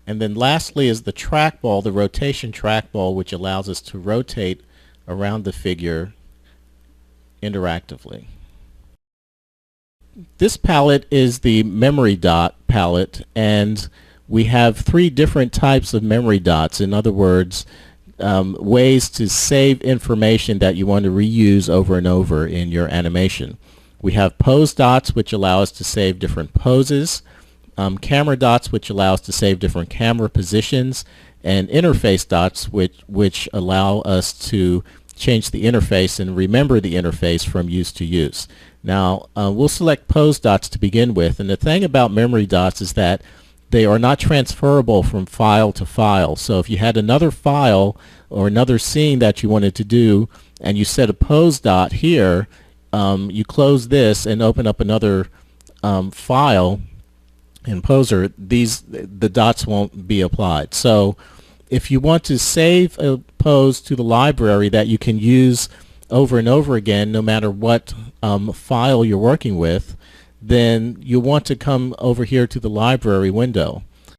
And then lastly is the trackball, the rotation trackball, which allows us to rotate around the figure interactively. This palette is the memory dot palette, and we have three different types of memory dots. In other words, ways to save information that you want to reuse over and over in your animation. We have pose dots, which allow us to save different poses, camera dots, which allow us to save different camera positions, and interface dots, which allow us to change the interface and remember the interface from use to use. Now, we'll select pose dots to begin with, and the thing about memory dots is that they are not transferable from file to file. So if you had another file or another scene that you wanted to do and you set a pose dot here, you close this and open up another file in Poser, the dots won't be applied. So if you want to save a pose to the library that you can use over and over again no matter what file you're working with, then you want to come over here to the library window.